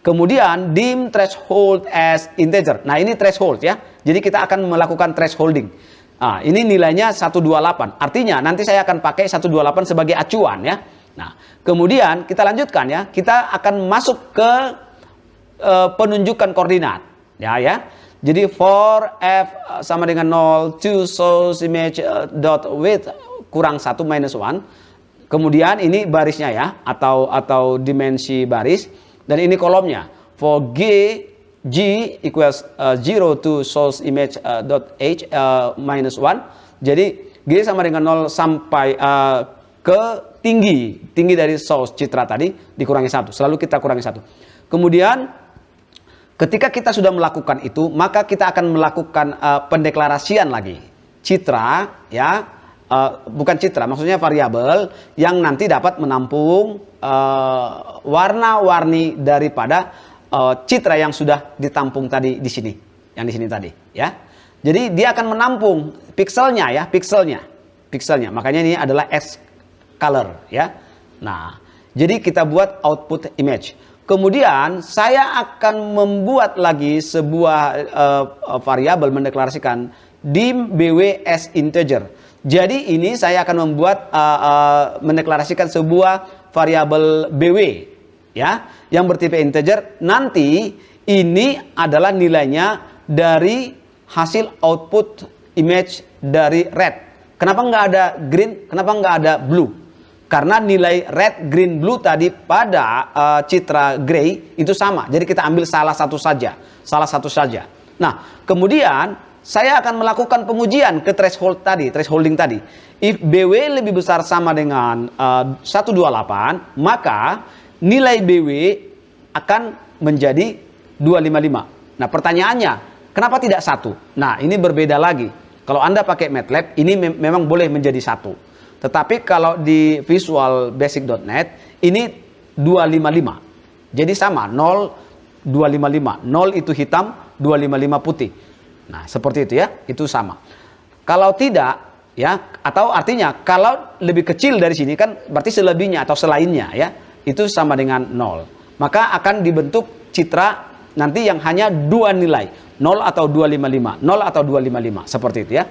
Kemudian dim threshold as integer. Nah ini threshold ya, jadi kita akan melakukan thresholding. Nah, ini nilainya 128, artinya nanti saya akan pakai 128 sebagai acuan ya. Nah, kemudian kita lanjutkan ya. Kita akan masuk ke penunjukan koordinat. Ya. Jadi for f sama dengan 0, to source image dot width kurang 1 minus 1. Kemudian ini barisnya ya, atau dimensi baris. Dan ini kolomnya. For g equals 0 to source image dot h minus 1. Jadi g sama dengan 0 sampai ke tinggi dari source citra tadi dikurangi 1. Selalu kita kurangi 1. Kemudian ketika kita sudah melakukan itu, maka kita akan melakukan pendeklarasian lagi citra ya, bukan citra, maksudnya variabel yang nanti dapat menampung warna-warni daripada citra yang sudah ditampung tadi di sini, yang di sini tadi ya. Jadi dia akan menampung pikselnya ya, pikselnya. Makanya ini adalah X color ya. Nah, jadi kita buat output image. Kemudian saya akan membuat lagi sebuah variabel mendeklarasikan dim bw as integer. Jadi ini saya akan membuat mendeklarasikan sebuah variabel bw ya yang bertipe integer. Nanti ini adalah nilainya dari hasil output image dari red. Kenapa nggak ada green? Kenapa nggak ada blue? Karena nilai red, green, blue tadi pada citra gray itu sama. Jadi kita ambil salah satu saja. Nah, kemudian saya akan melakukan pengujian ke thresholding tadi. If BW lebih besar sama dengan 128, maka nilai BW akan menjadi 255. Nah, pertanyaannya, kenapa tidak 1? Nah, ini berbeda lagi. Kalau Anda pakai MATLAB, ini memang boleh menjadi 1. Tetapi kalau di visualbasic.net ini 255. Jadi sama 0 255. 0 itu hitam, 255 putih. Nah, seperti itu ya, itu sama. Kalau tidak, ya, atau artinya kalau lebih kecil dari sini kan berarti selebihnya atau selainnya ya, itu sama dengan 0. Maka akan dibentuk citra nanti yang hanya dua nilai, 0 atau 255, 0 atau 255, seperti itu ya.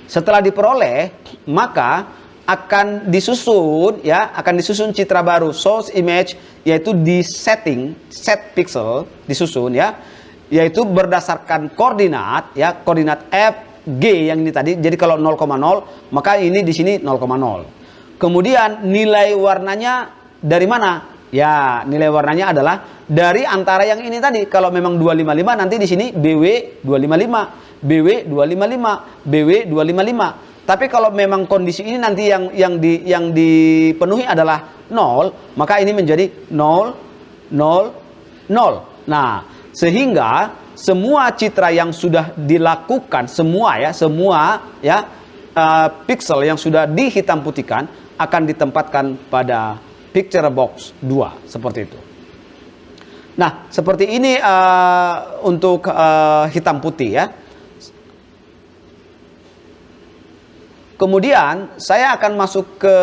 Setelah diperoleh, maka akan disusun ya, akan disusun citra baru source image, yaitu di set pixel disusun ya, yaitu berdasarkan koordinat ya, koordinat f g yang ini tadi. Jadi kalau 0,0 maka ini di sini 0,0. Kemudian nilai warnanya dari mana? Ya, nilai warnanya adalah dari antara yang ini tadi. Kalau memang 255 nanti di sini BW 255, BW 255, BW 255. Tapi kalau memang kondisi ini nanti yang dipenuhi adalah 0, maka ini menjadi 0, 0, 0. Nah, sehingga semua citra yang sudah dilakukan, semua pixel yang sudah dihitam putihkan akan ditempatkan pada picture box 2, seperti itu. Nah, seperti ini untuk hitam putih ya. Kemudian saya akan masuk ke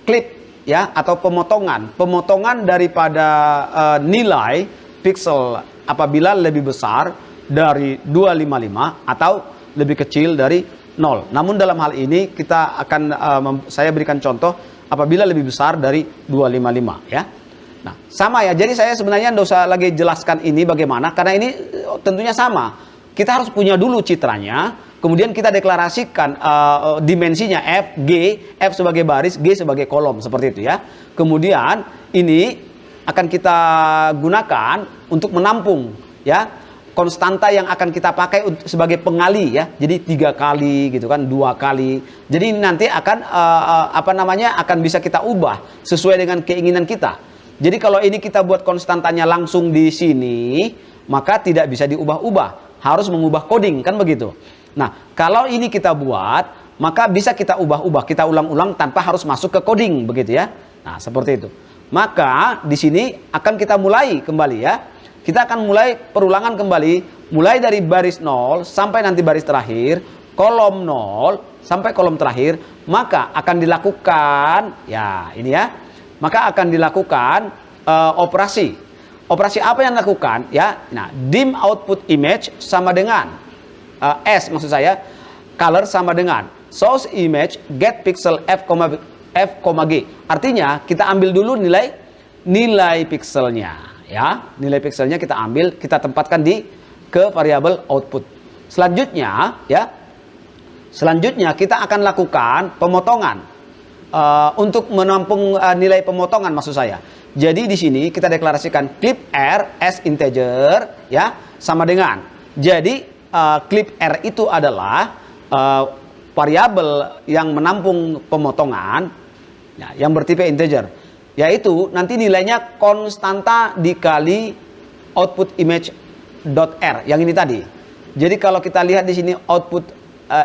clip ya, atau pemotongan daripada nilai pixel apabila lebih besar dari 255 atau lebih kecil dari 0. Namun dalam hal ini kita akan saya berikan contoh apabila lebih besar dari 255 ya. Nah, sama ya. Jadi saya sebenarnya tidak usah lagi jelaskan ini bagaimana, karena ini tentunya sama. Kita harus punya dulu citranya, kemudian kita deklarasikan dimensinya F, G, F sebagai baris, G sebagai kolom, seperti itu ya. Kemudian ini akan kita gunakan untuk menampung ya konstanta yang akan kita pakai sebagai pengali ya. Jadi 3 kali gitu kan, 2 kali. Jadi nanti akan akan bisa kita ubah sesuai dengan keinginan kita. Jadi kalau ini kita buat konstantanya langsung di sini, maka tidak bisa diubah-ubah. Harus mengubah coding, kan begitu. Nah, kalau ini kita buat, maka bisa kita ubah-ubah, kita ulang-ulang tanpa harus masuk ke coding, begitu ya. Nah, seperti itu. Maka di sini akan kita mulai kembali ya. Kita akan mulai perulangan kembali, mulai dari baris 0 sampai nanti baris terakhir, kolom 0 sampai kolom terakhir, maka akan dilakukan ya, ini ya. Maka akan dilakukan operasi. Operasi apa yang dilakukan ya? Nah, dim output image sama dengan S, maksud saya color sama dengan source image get pixel f, G. Artinya kita ambil dulu nilai pixelnya ya. Nilai pixelnya kita ambil, kita tempatkan ke variabel output. Selanjutnya ya. Selanjutnya kita akan lakukan pemotongan untuk menampung nilai pemotongan, maksud saya. Jadi di sini kita deklarasikan clip R as integer ya, sama dengan. Jadi clip R itu adalah variabel yang menampung pemotongan ya, yang bertipe integer, yaitu nanti nilainya konstanta dikali output image .r yang ini tadi. Jadi kalau kita lihat di sini output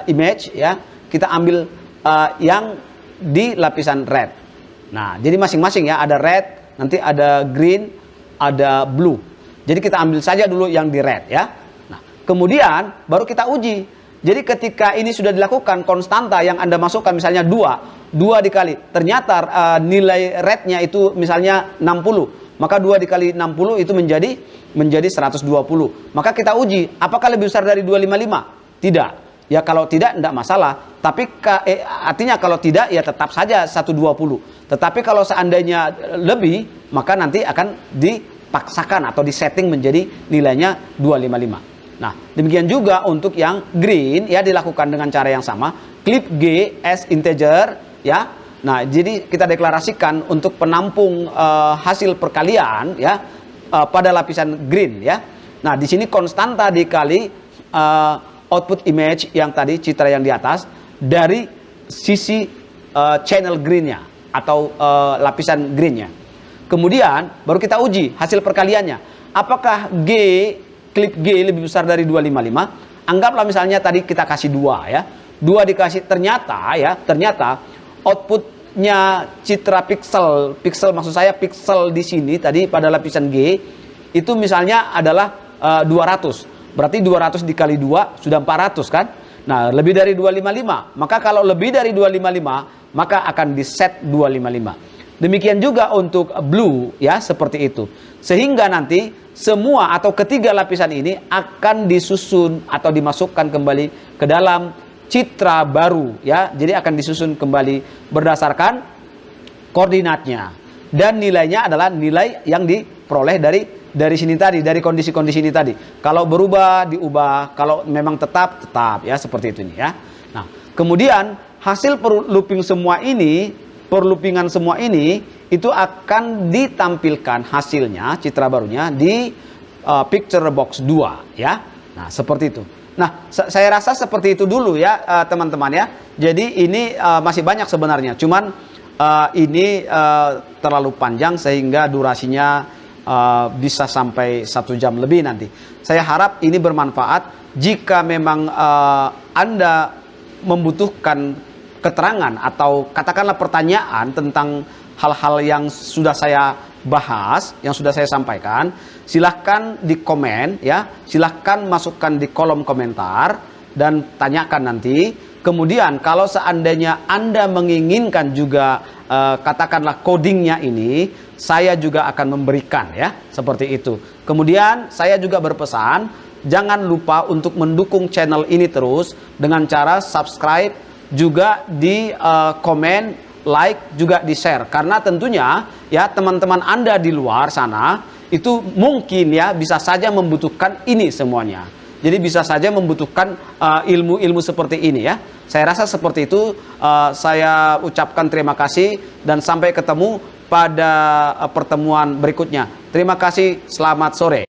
image ya, kita ambil yang di lapisan red. Nah, jadi masing-masing ya, ada red, nanti ada green, ada blue. Jadi kita ambil saja dulu yang di red ya. Nah, kemudian baru kita uji. Jadi ketika ini sudah dilakukan, konstanta yang Anda masukkan misalnya 2 dikali, ternyata nilai rednya itu misalnya 60. Maka 2 dikali 60 itu menjadi 120. Maka kita uji, apakah lebih besar dari 255? Tidak. Ya kalau tidak masalah, tapi artinya kalau tidak ya tetap saja 120. Tetapi kalau seandainya lebih, maka nanti akan dipaksakan atau disetting menjadi nilainya 255. Nah, demikian juga untuk yang green ya, dilakukan dengan cara yang sama, clip G as integer ya. Nah, jadi kita deklarasikan untuk penampung hasil perkalian ya pada lapisan green ya. Nah, di sini konstanta dikali output image yang tadi, citra yang di atas, dari sisi channel greennya atau lapisan greennya. Kemudian baru kita uji hasil perkaliannya. Apakah clip G lebih besar dari 255? Anggaplah misalnya tadi kita kasih 2 ya. 2 dikasih, ternyata outputnya citra pixel maksud saya pixel di sini tadi pada lapisan G itu misalnya adalah 200. Berarti 200 dikali 2 sudah 400 kan? Nah, lebih dari 255. Maka kalau lebih dari 255, maka akan di set 255. Demikian juga untuk blue ya, seperti itu. Sehingga nanti semua atau ketiga lapisan ini akan disusun atau dimasukkan kembali ke dalam citra baru ya. Jadi akan disusun kembali berdasarkan koordinatnya. Dan nilainya adalah nilai yang diperoleh dari sini tadi, dari kondisi-kondisi ini tadi. Kalau berubah, diubah. Kalau memang tetap ya, seperti itu ya. Nah, kemudian hasil perlooping semua ini, perloopingan semua ini, itu akan ditampilkan hasilnya, citra barunya di picture box 2 ya. Nah, seperti itu. Nah, saya rasa seperti itu dulu ya, teman-teman ya. Jadi ini masih banyak sebenarnya. Cuman ini terlalu panjang sehingga durasinya bisa sampai 1 jam lebih nanti. Saya harap ini bermanfaat. Jika memang Anda membutuhkan keterangan atau katakanlah pertanyaan tentang hal-hal yang sudah saya bahas, yang sudah saya sampaikan, silahkan di komen ya, silahkan masukkan di kolom komentar dan tanyakan nanti. Kemudian kalau seandainya Anda menginginkan juga katakanlah codingnya ini, saya juga akan memberikan ya, seperti itu. Kemudian saya juga berpesan, jangan lupa untuk mendukung channel ini terus dengan cara subscribe, juga di komen, like, juga di share. Karena tentunya ya teman-teman Anda di luar sana itu mungkin ya bisa saja membutuhkan ini semuanya. Jadi bisa saja membutuhkan ilmu-ilmu seperti ini ya. Saya rasa seperti itu. Saya ucapkan terima kasih dan sampai ketemu pada pertemuan berikutnya. Terima kasih, selamat sore.